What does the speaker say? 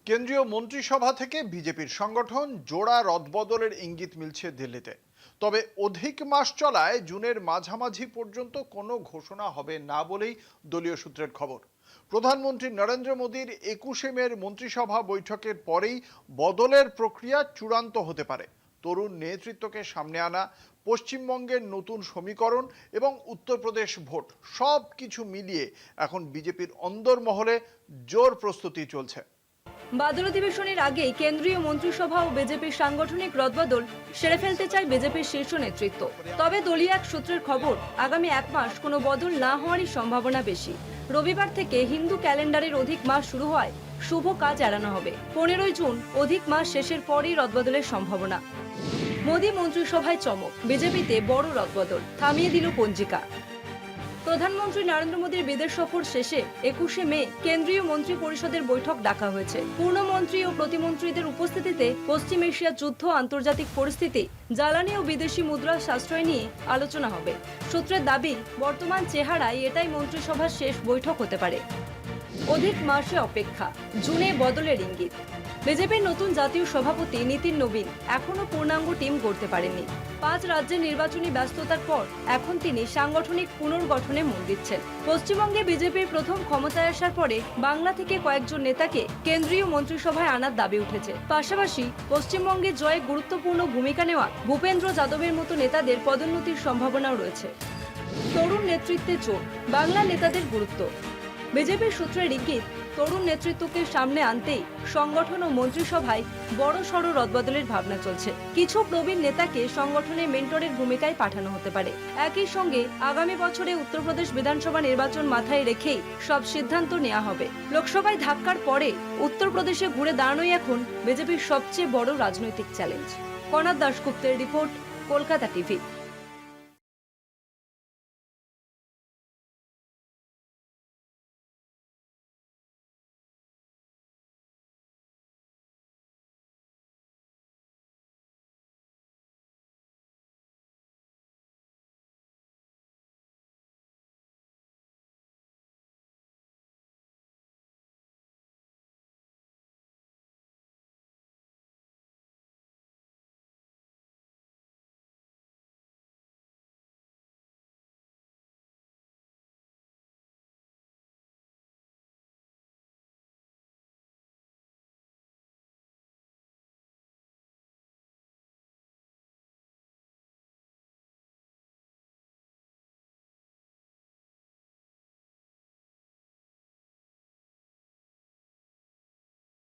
কেন্দ্রীয় মন্ত্রিসভা থেকে বিজেপির সংগঠন জোড়া রদবদলের ইঙ্গিত মিলছে দিল্লিতে। তবে অধিক মাস চলায় জুনের মাঝামাঝি পর্যন্ত কোনো ঘোষণা হবে না বলেই দলীয় সূত্রের খবর। প্রধানমন্ত্রী নরেন্দ্র মোদীর 21শে মের মন্ত্রিসভা বৈঠকের পরেই বদলের প্রক্রিয়া চূড়ান্ত হতে পারে। তরুণ নেতৃত্বকে সামনে আনা, পশ্চিমবঙ্গের নতুন সমীকরণ এবং উত্তরপ্রদেশ ভোট সব কিছু মিলিয়ে এখন বিজেপির অন্দরমহলে জোর প্রস্তুতি চলছে। বাদল অধিবেশনের আগেই কেন্দ্রীয় মন্ত্রিসভা ও বিজেপির সাংগঠনিক রদবদল সেরে ফেলতে চায় বিজেপির শীর্ষ নেতৃত্ব। তবে দলীয় এক সূত্রের খবর, আগামী এক মাস কোনো বদল না হওয়ারই সম্ভাবনা বেশি। রবিবার থেকে হিন্দু ক্যালেন্ডারের অধিক মাস শুরু হয়, শুভ কাজ এড়ানো হবে। 15ই জুন অধিক মাস শেষের পরই রদবদলের সম্ভাবনা। মোদী মন্ত্রিসভায় চমক, বিজেপিতে বড় রদবদল, থামিয়ে দিল পঞ্জিকা। প্রধানমন্ত্রী নরেন্দ্র মোদীর বিদেশ সফর শেষে 21শে মে কেন্দ্রীয় মন্ত্রী পরিষদের বৈঠক ডাকা হয়েছে। পূর্ণমন্ত্রী ও প্রতিমন্ত্রীদের উপস্থিতিতে পশ্চিম এশিয়া যুদ্ধ, আন্তর্জাতিক পরিস্থিতি, জ্বালানি ও বিদেশি মুদ্রা সাশ্রয় নিয়ে আলোচনা হবে। সূত্রের দাবি, বর্তমান চেহারায় এটাই মন্ত্রিসভার শেষ বৈঠক হতে পারে। অধিক মাসে অপেক্ষা, জুনে বদলের ইঙ্গিত। বিজেপির নতুন জাতীয় সভাপতি নীতিন নবীন এখনো পূর্ণাঙ্গ টিম গড়তে পারেননি। 5 রাজ্যের নির্বাচনী ব্যস্ততার পর এখন তিনি সাংগঠনিক পুনর্গঠনে মন দিচ্ছেন। পশ্চিমবঙ্গে বিজেপির প্রথম ক্ষমতায় আসার পরে বাংলা থেকে কয়েকজন নেতাকে কেন্দ্রীয় মন্ত্রিসভায় আনার দাবি উঠেছে। পাশাপাশি পশ্চিমবঙ্গে জয়ে গুরুত্বপূর্ণ ভূমিকা নেওয়া ভূপেন্দ্র যাদবের মতো নেতাদের পদোন্নতির সম্ভাবনাও রয়েছে। তরুণ নেতৃত্বে জোর, বাংলা নেতাদের গুরুত্ব। বিজেপির সূত্রের ইঙ্গিত, তরুণ নেতৃত্বকে সামনে আনতেই সংগঠন ও মন্ত্রিসভায় বড়সড় রদবদলের ভাবনা চলছে। কিছু প্রবীণ নেতাকে সংগঠনের মেন্টরের ভূমিকায় পাঠানো হতে পারে। একই সঙ্গে আগামী বছরে উত্তরপ্রদেশ বিধানসভা নির্বাচন মাথায় রেখেই সব সিদ্ধান্ত নেওয়া হবে। লোকসভায় ধাক্কার পরে উত্তরপ্রদেশে ঘুরে দাঁড়ানোই এখন বিজেপির সবচেয়ে বড় রাজনৈতিক চ্যালেঞ্জ। কণাদ দাশগুপ্তের রিপোর্ট, কলকাতা টিভি।